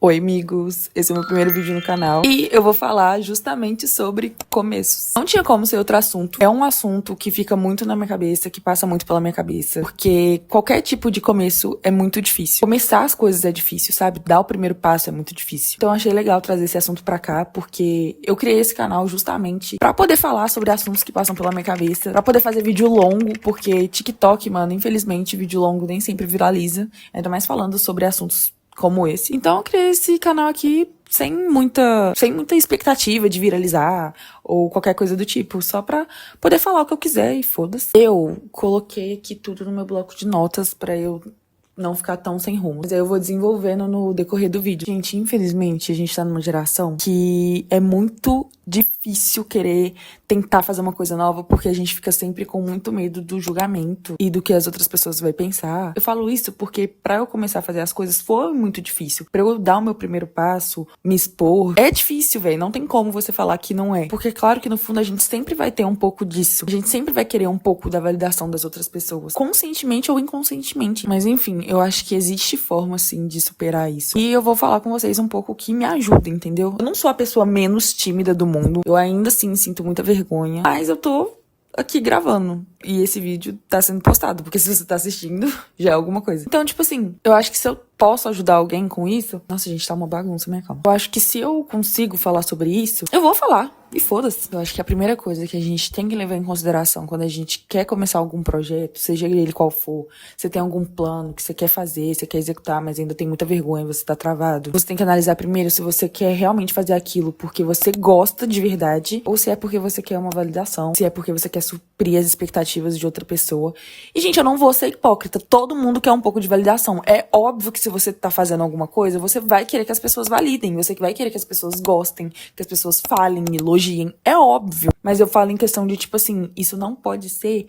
Oi, amigos! Esse é o meu primeiro vídeo no canal e eu vou falar justamente sobre começos. Não tinha como ser outro assunto. É um assunto que fica muito na minha cabeça, que passa muito pela minha cabeça, porque qualquer tipo de começo é muito difícil. Começar as coisas é difícil, sabe? Dar o primeiro passo é muito difícil. Então eu achei legal trazer esse assunto pra cá, porque eu criei esse canal justamente pra poder falar sobre assuntos que passam pela minha cabeça, pra poder fazer vídeo longo, porque TikTok, mano, infelizmente, vídeo longo nem sempre viraliza, ainda mais falando sobre assuntos como esse. Então eu criei esse canal aqui sem muita expectativa de viralizar ou qualquer coisa do tipo, só pra poder falar o que eu quiser e foda-se. Eu coloquei aqui tudo no meu bloco de notas pra eu não ficar tão sem rumo. Mas aí eu vou desenvolvendo no decorrer do vídeo. Gente, infelizmente, a gente tá numa geração que é muito difícil querer tentar fazer uma coisa nova, porque a gente fica sempre com muito medo do julgamento e do que as outras pessoas vão pensar. Eu falo isso porque pra eu começar a fazer as coisas foi muito difícil. Pra eu dar o meu primeiro passo, me expor, é difícil, velho. Não tem como você falar que não é. Porque claro que no fundo a gente sempre vai ter um pouco disso. A gente sempre vai querer um pouco da validação das outras pessoas, conscientemente ou inconscientemente. Mas enfim, eu acho que existe forma, assim, de superar isso. E eu vou falar com vocês um pouco que me ajuda, entendeu? Eu não sou a pessoa menos tímida do mundo. Eu ainda, assim, sinto muita vergonha. Mas eu tô aqui gravando. E esse vídeo tá sendo postado. Porque se você tá assistindo, já é alguma coisa. Então, tipo assim, eu acho que se eu posso ajudar alguém com isso... Nossa, gente, tá uma bagunça, minha calma. Eu acho que se eu consigo falar sobre isso, eu vou falar. E foda-se. Eu acho que a primeira coisa que a gente tem que levar em consideração quando a gente quer começar algum projeto, seja ele qual for, você tem algum plano que você quer fazer, você quer executar, mas ainda tem muita vergonha, você tá travado. Você tem que analisar primeiro se você quer realmente fazer aquilo porque você gosta de verdade, ou se é porque você quer uma validação, se é porque você quer suprir as expectativas de outra pessoa. E, gente, eu não vou ser hipócrita. Todo mundo quer um pouco de validação. É óbvio que se você tá fazendo alguma coisa, você vai querer que as pessoas validem, você vai querer que as pessoas gostem, que as pessoas falem, elogiem. É óbvio. Mas eu falo em questão de, tipo assim, isso não pode ser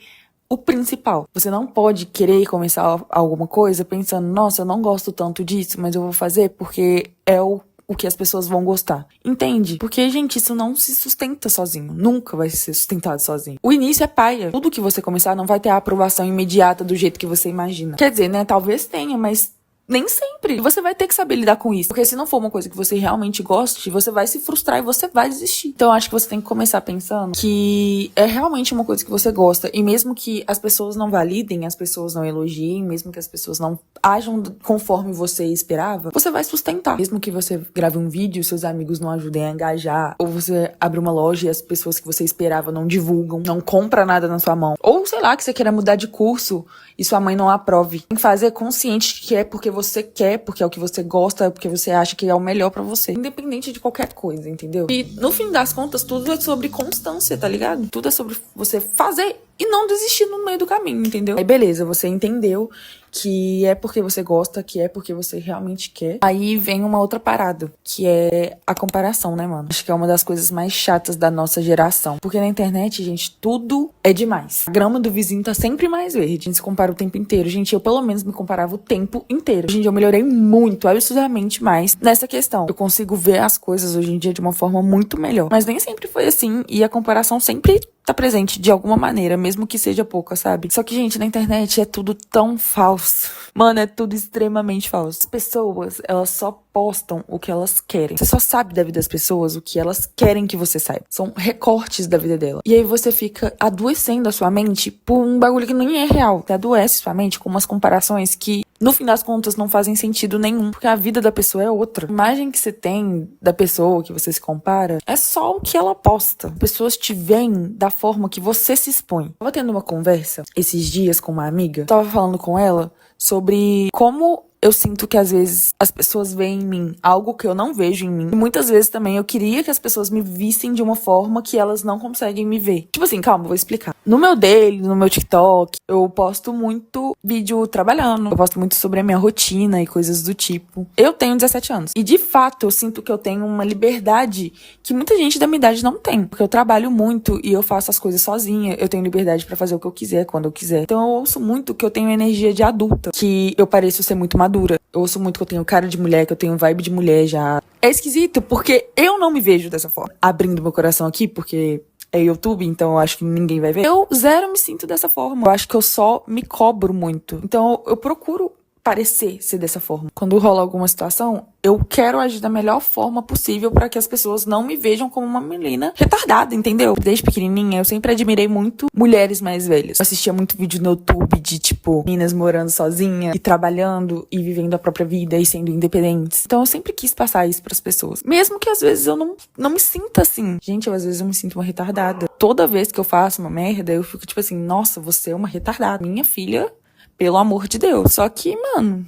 o principal. Você não pode querer começar alguma coisa pensando, nossa, eu não gosto tanto disso, mas eu vou fazer porque é o que as pessoas vão gostar. Entende? Porque, gente, isso não se sustenta sozinho. Nunca vai ser sustentado sozinho. O início é paia. Tudo que você começar não vai ter a aprovação imediata do jeito que você imagina. Quer dizer, né? Talvez tenha, mas nem sempre. Você vai ter que saber lidar com isso. Porque se não for uma coisa que você realmente goste, você vai se frustrar e você vai desistir. Então eu acho que você tem que começar pensando que é realmente uma coisa que você gosta. E mesmo que as pessoas não validem, as pessoas não elogiem, mesmo que as pessoas não ajam conforme você esperava, você vai sustentar. Mesmo que você grave um vídeo e seus amigos não ajudem a engajar, ou você abre uma loja e as pessoas que você esperava não divulgam, não compram nada na sua mão. Ou sei lá, que você queira mudar de curso e sua mãe não aprove. Tem que fazer consciente que é porque você quer, porque é o que você gosta, é porque você acha que é o melhor pra você. Independente de qualquer coisa, entendeu? E no fim das contas, tudo é sobre constância, tá ligado? Tudo é sobre você fazer e não desistir no meio do caminho, entendeu? Aí beleza, você entendeu que é porque você gosta, que é porque você realmente quer. Aí vem uma outra parada, que é a comparação, né, mano? Acho que é uma das coisas mais chatas da nossa geração. Porque na internet, gente, tudo é demais. A grama do vizinho tá sempre mais verde. A gente se compara o tempo inteiro. Gente, eu pelo menos me comparava o tempo inteiro. Hoje em dia eu melhorei muito, absurdamente mais nessa questão. Eu consigo ver as coisas hoje em dia de uma forma muito melhor. Mas nem sempre foi assim. E a comparação sempre tá presente de alguma maneira, mesmo que seja pouca, sabe? Só que, gente, na internet é tudo tão falso. Mano, é tudo extremamente falso. As pessoas, elas só postam o que elas querem. Você só sabe da vida das pessoas o que elas querem que você saiba. São recortes da vida dela. E aí você fica adoecendo a sua mente por um bagulho que nem é real. Você adoece sua mente com umas comparações que, no fim das contas, não fazem sentido nenhum. Porque a vida da pessoa é outra. A imagem que você tem da pessoa que você se compara é só o que ela posta. As pessoas te veem da forma que você se expõe. Eu tava tendo uma conversa esses dias com uma amiga. Eu tava falando com ela sobre como eu sinto que às vezes as pessoas veem em mim algo que eu não vejo em mim. E muitas vezes também eu queria que as pessoas me vissem de uma forma que elas não conseguem me ver. Tipo assim, calma, vou explicar. No meu daily, no meu TikTok, eu posto muito vídeo trabalhando. Eu posto muito sobre a minha rotina e coisas do tipo. Eu tenho 17 anos. E de fato eu sinto que eu tenho uma liberdade que muita gente da minha idade não tem. Porque eu trabalho muito e eu faço as coisas sozinha. Eu tenho liberdade pra fazer o que eu quiser, quando eu quiser. Então eu ouço muito que eu tenho energia de adulta. Que eu pareço ser muito madura. Eu ouço muito que eu tenho cara de mulher, que eu tenho vibe de mulher já. É esquisito, porque eu não me vejo dessa forma. Abrindo meu coração aqui, porque é YouTube, então eu acho que ninguém vai ver. Eu zero me sinto dessa forma. Eu acho que eu só me cobro muito. Então eu procuro parecer ser dessa forma. Quando rola alguma situação, eu quero agir da melhor forma possível pra que as pessoas não me vejam como uma menina retardada, entendeu? Desde pequenininha, eu sempre admirei muito mulheres mais velhas. Eu assistia muito vídeo no YouTube de, tipo, meninas morando sozinha e trabalhando e vivendo a própria vida e sendo independentes. Então eu sempre quis passar isso pras pessoas. Mesmo que às vezes eu não me sinta assim. Gente, às vezes eu me sinto uma retardada. Toda vez que eu faço uma merda, eu fico tipo assim, nossa, você é uma retardada. Minha filha, pelo amor de Deus. Só que, mano,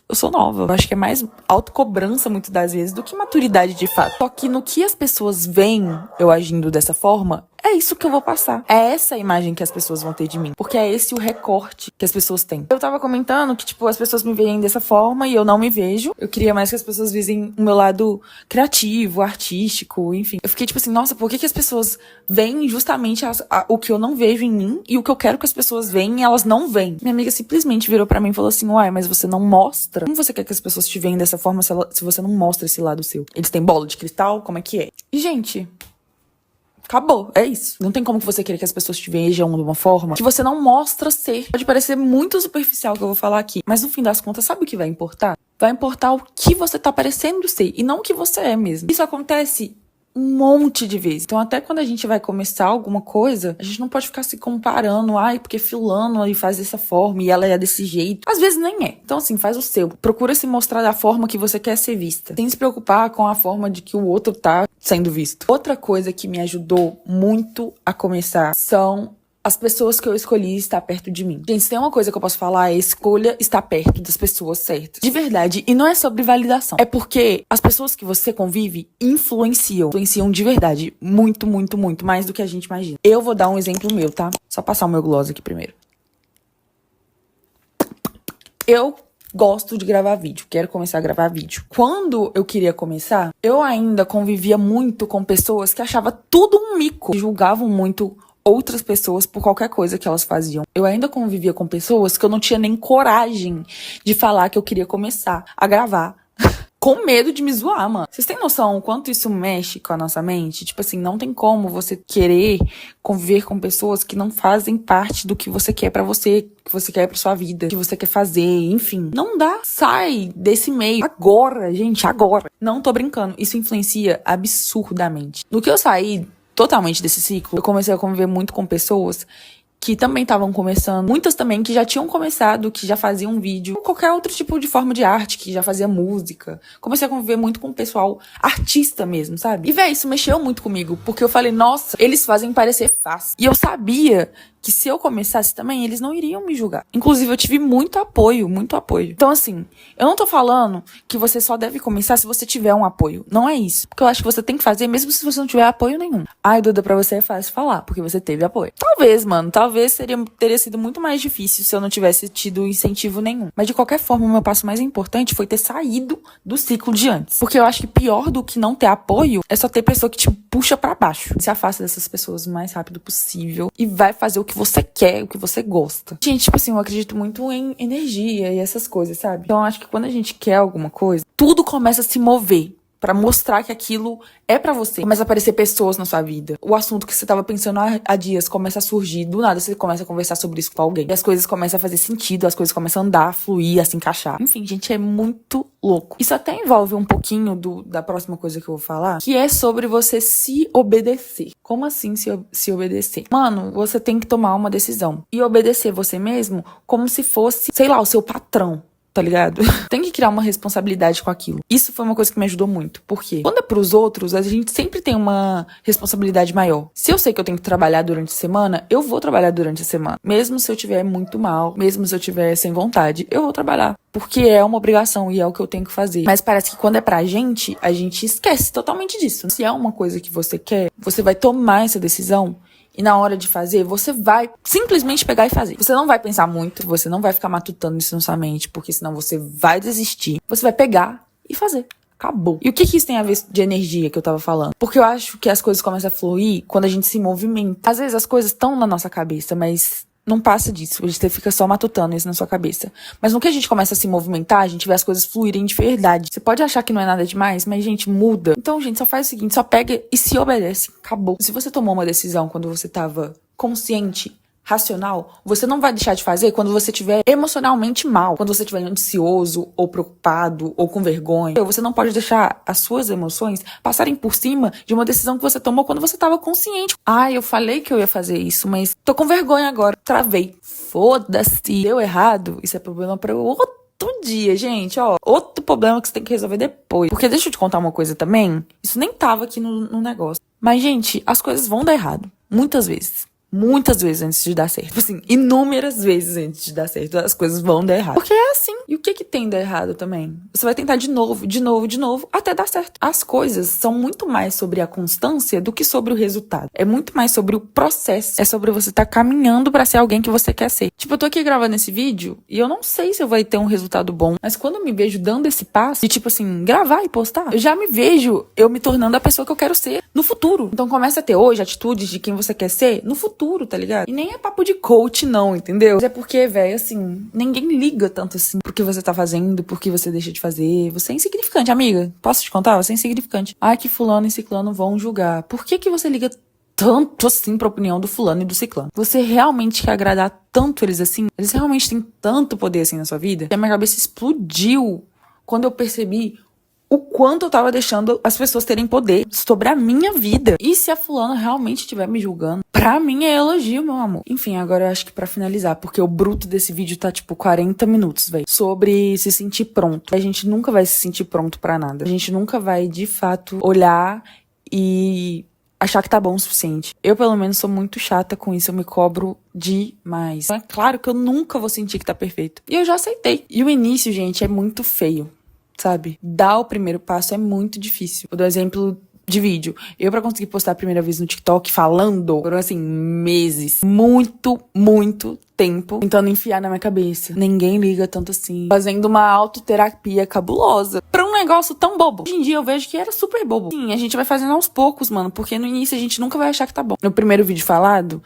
eu sou nova. Eu acho que é mais autocobrança, muitas das vezes, do que maturidade de fato. Só que no que as pessoas veem eu agindo dessa forma, é isso que eu vou passar. É essa a imagem que as pessoas vão ter de mim. Porque é esse o recorte que as pessoas têm. Eu tava comentando que, tipo, as pessoas me veem dessa forma e eu não me vejo. Eu queria mais que as pessoas vissem o meu lado criativo, artístico, enfim. Eu fiquei tipo assim, nossa, por que as pessoas veem justamente o que eu não vejo em mim e o que eu quero que as pessoas veem e elas não veem? Minha amiga simplesmente virou pra mim e falou assim, uai, mas você não mostra? Como você quer que as pessoas te veem dessa forma se você não mostra esse lado seu? Eles têm bola de cristal? Como é que é? E, gente, acabou, é isso. Não tem como que você querer que as pessoas te vejam de uma forma que você não mostra ser. Pode parecer muito superficial o que eu vou falar aqui, mas no fim das contas, sabe o que vai importar? Vai importar o que você tá parecendo ser e não o que você é mesmo. Isso acontece um monte de vezes. Então até quando a gente vai começar alguma coisa, a gente não pode ficar se comparando, ai, porque fulano aí faz dessa forma e ela é desse jeito. Às vezes nem é. Então assim, faz o seu. Procura se mostrar da forma que você quer ser vista, sem se preocupar com a forma de que o outro tá sendo visto. Outra coisa que me ajudou muito a começar são as pessoas que eu escolhi estar perto de mim. Gente, se tem uma coisa que eu posso falar, é escolha estar perto das pessoas certas. De verdade. E não é sobre validação. É porque as pessoas que você convive influenciam. Influenciam de verdade. Muito, muito, muito. Mais do que a gente imagina. Eu vou dar um exemplo meu, tá? Só passar o meu gloss aqui primeiro. Eu gosto de gravar vídeo, quero começar a gravar vídeo. Quando eu queria começar, eu ainda convivia muito com pessoas que achavam tudo um mico. Julgavam muito outras pessoas por qualquer coisa que elas faziam. Eu ainda convivia com pessoas que eu não tinha nem coragem de falar que eu queria começar a gravar. Com medo de me zoar, mano. Vocês têm noção o quanto isso mexe com a nossa mente? Tipo assim, não tem como você querer conviver com pessoas que não fazem parte do que você quer pra você, que você quer pra sua vida, que você quer fazer, enfim. Não dá. Sai desse meio. Agora, gente, agora. Não tô brincando. Isso influencia absurdamente. No que eu saí totalmente desse ciclo, eu comecei a conviver muito com pessoas que também estavam começando, muitas também que já tinham começado, que já faziam vídeo, qualquer outro tipo de forma de arte, que já fazia música. Comecei a conviver muito com o pessoal artista mesmo, sabe? E, véi, isso mexeu muito comigo, porque eu falei, nossa, eles fazem parecer fácil. E eu sabia que se eu começasse também, eles não iriam me julgar. Inclusive, eu tive muito apoio, muito apoio. Então, assim, eu não tô falando que você só deve começar se você tiver um apoio. Não é isso. Porque eu acho que você tem que fazer mesmo se você não tiver apoio nenhum. Ai, Duda, pra você é fácil falar, porque você teve apoio. Talvez, mano, talvez teria sido muito mais difícil se eu não tivesse tido incentivo nenhum. Mas, de qualquer forma, o meu passo mais importante foi ter saído do ciclo de antes. Porque eu acho que pior do que não ter apoio é só ter pessoa que te puxa pra baixo. Se afasta dessas pessoas o mais rápido possível e vai fazer o que você quer, o que você gosta. Gente, tipo assim, eu acredito muito em energia e essas coisas, sabe? Então eu acho que quando a gente quer alguma coisa, tudo começa a se mover pra mostrar que aquilo é pra você. Começa a aparecer pessoas na sua vida. O assunto que você tava pensando há dias começa a surgir. Do nada você começa a conversar sobre isso com alguém. E as coisas começam a fazer sentido, as coisas começam a andar, a fluir, a se encaixar. Enfim, gente, é muito louco. Isso até envolve um pouquinho da próxima coisa que eu vou falar, que é sobre você se obedecer. Como assim se obedecer? Mano, você tem que tomar uma decisão. E obedecer você mesmo como se fosse, sei lá, o seu patrão. Tá ligado? Tem que criar uma responsabilidade com aquilo. Isso foi uma coisa que me ajudou muito. Por quê? Quando é pros outros, a gente sempre tem uma responsabilidade maior. Se eu sei que eu tenho que trabalhar durante a semana, eu vou trabalhar durante a semana. Mesmo se eu tiver muito mal, mesmo se eu tiver sem vontade, eu vou trabalhar. Porque é uma obrigação e é o que eu tenho que fazer. Mas parece que quando é pra gente, a gente esquece totalmente disso. Se é uma coisa que você quer, você vai tomar essa decisão. E na hora de fazer, você vai simplesmente pegar e fazer. Você não vai pensar muito, você não vai ficar matutando isso na sua mente, porque senão você vai desistir. Você vai pegar e fazer. Acabou. E o que isso tem a ver de energia que eu tava falando? Porque eu acho que as coisas começam a fluir quando a gente se movimenta. Às vezes as coisas estão na nossa cabeça, mas não passa disso. Você fica só matutando isso na sua cabeça. Mas no que a gente começa a se movimentar, a gente vê as coisas fluírem de verdade. Você pode achar que não é nada demais, mas, gente, muda. Então, gente, só faz o seguinte, só pega e se obedece. Acabou. Se você tomou uma decisão quando você tava consciente, racional, você não vai deixar de fazer quando você estiver emocionalmente mal, quando você estiver ansioso ou preocupado ou com vergonha. Você não pode deixar as suas emoções passarem por cima de uma decisão que você tomou quando você estava consciente. Eu falei que eu ia fazer isso, mas tô com vergonha agora. Travei. Foda-se. Deu errado. Isso é problema para outro dia, gente. Outro problema que você tem que resolver depois. Porque deixa eu te contar uma coisa também. Isso nem tava aqui no negócio. Mas, gente, as coisas vão dar errado. Muitas vezes. Muitas vezes antes de dar certo. Assim, inúmeras vezes antes de dar certo, as coisas vão dar errado. Porque é assim. E o que tem dar errado também? Você vai tentar de novo, até dar certo. As coisas são muito mais sobre a constância do que sobre o resultado. É muito mais sobre o processo. É sobre você estar caminhando pra ser alguém que você quer ser. Tipo, eu tô aqui gravando esse vídeo e eu não sei se eu vou ter um resultado bom. Mas quando eu me vejo dando esse passo, de tipo assim, gravar e postar, eu já me vejo eu me tornando a pessoa que eu quero ser no futuro. Então começa a ter hoje atitudes de quem você quer ser no futuro. Tá ligado? E nem é papo de coach, não, entendeu? Mas é porque, velho, assim, ninguém liga tanto assim pro que você tá fazendo, por que você deixa de fazer. Você é insignificante, amiga. Posso te contar? Você é insignificante. Que fulano e ciclano vão julgar. Por que você liga tanto assim pra opinião do fulano e do ciclano? Você realmente quer agradar tanto eles assim? Eles realmente têm tanto poder assim na sua vida? E a minha cabeça explodiu quando eu percebi o quanto eu tava deixando as pessoas terem poder sobre a minha vida. E se a fulana realmente estiver me julgando, pra mim é elogio, meu amor. Enfim, agora eu acho que pra finalizar, porque o bruto desse vídeo tá tipo 40 minutos, velho. Sobre se sentir pronto. A gente nunca vai se sentir pronto pra nada. A gente nunca vai, de fato, olhar e achar que tá bom o suficiente. Eu, pelo menos, sou muito chata com isso. Eu me cobro demais. Então, é claro que eu nunca vou sentir que tá perfeito. E eu já aceitei. E o início, gente, é muito feio. Sabe? Dar o primeiro passo é muito difícil. Vou dar um exemplo de vídeo. Eu, pra conseguir postar a primeira vez no TikTok falando, foram assim, meses. Muito tempo tentando enfiar na minha cabeça. Ninguém liga tanto assim. Fazendo uma autoterapia cabulosa pra um negócio tão bobo. Hoje em dia eu vejo que era super bobo. Sim, a gente vai fazendo aos poucos, mano. Porque no início a gente nunca vai achar que tá bom. No primeiro vídeo falado,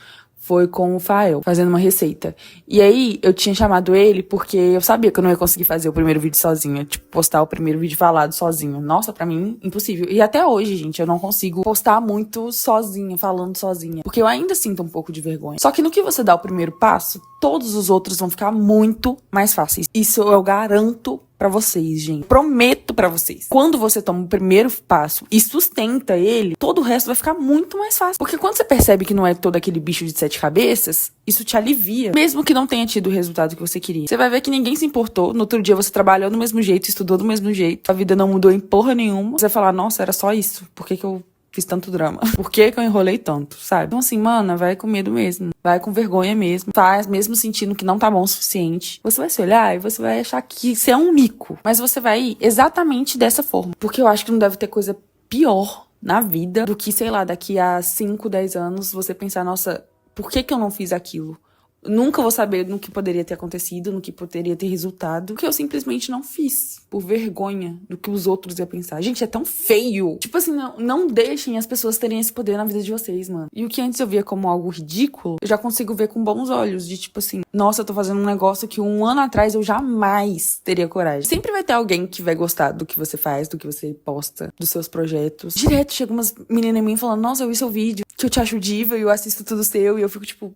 foi com o Fael, fazendo uma receita. E aí, eu tinha chamado ele porque eu sabia que eu não ia conseguir fazer o primeiro vídeo sozinha. Tipo, postar o primeiro vídeo falado sozinho. Nossa, pra mim, impossível. E até hoje, gente, eu não consigo postar muito sozinha, falando sozinha. Porque eu ainda sinto um pouco de vergonha. Só que no que você dá o primeiro passo, todos os outros vão ficar muito mais fáceis. Isso eu garanto pra vocês, gente. Prometo pra vocês. Quando você toma o primeiro passo e sustenta ele, todo o resto vai ficar muito mais fácil. Porque quando você percebe que não é todo aquele bicho de 7 cabeças, isso te alivia. Mesmo que não tenha tido o resultado que você queria. Você vai ver que ninguém se importou. No outro dia você trabalhou do mesmo jeito, estudou do mesmo jeito. A vida não mudou em porra nenhuma. Você vai falar, nossa, era só isso. Por que eu fiz tanto drama? Por que eu enrolei tanto, sabe? Então assim, mana, vai com medo mesmo. Vai com vergonha mesmo. Faz mesmo sentindo que não tá bom o suficiente. Você vai se olhar e você vai achar que você é um mico. Mas você vai ir exatamente dessa forma. Porque eu acho que não deve ter coisa pior na vida do que, sei lá, daqui a 5, 10 anos você pensar, nossa, por que eu não fiz aquilo? Nunca vou saber no que poderia ter acontecido, no que poderia ter resultado, porque eu simplesmente não fiz, por vergonha do que os outros iam pensar. Gente, é tão feio. Tipo assim, não deixem as pessoas terem esse poder na vida de vocês, mano. E o que antes eu via como algo ridículo, eu já consigo ver com bons olhos, de tipo assim, nossa, eu tô fazendo um negócio que 1 ano atrás eu jamais teria coragem. Sempre vai ter alguém que vai gostar do que você faz, do que você posta, dos seus projetos. Direto chega umas meninas em mim falando, nossa, eu vi seu vídeo, que eu te acho diva e eu assisto tudo seu, e eu fico tipo,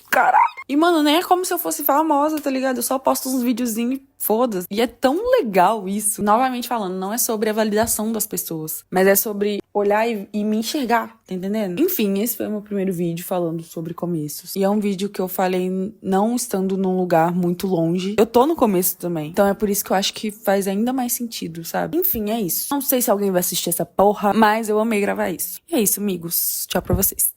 caralho. E, mano, nem é como se eu fosse famosa, tá ligado? Eu só posto uns videozinhos e foda-se. E é tão legal isso. Novamente falando, não é sobre a validação das pessoas, mas é sobre olhar e me enxergar, tá entendendo? Enfim, esse foi o meu primeiro vídeo falando sobre começos. E é um vídeo que eu falei não estando num lugar muito longe. Eu tô no começo também. Então é por isso que eu acho que faz ainda mais sentido, sabe? Enfim, é isso. Não sei se alguém vai assistir essa porra, mas eu amei gravar isso. E é isso, amigos. Tchau pra vocês.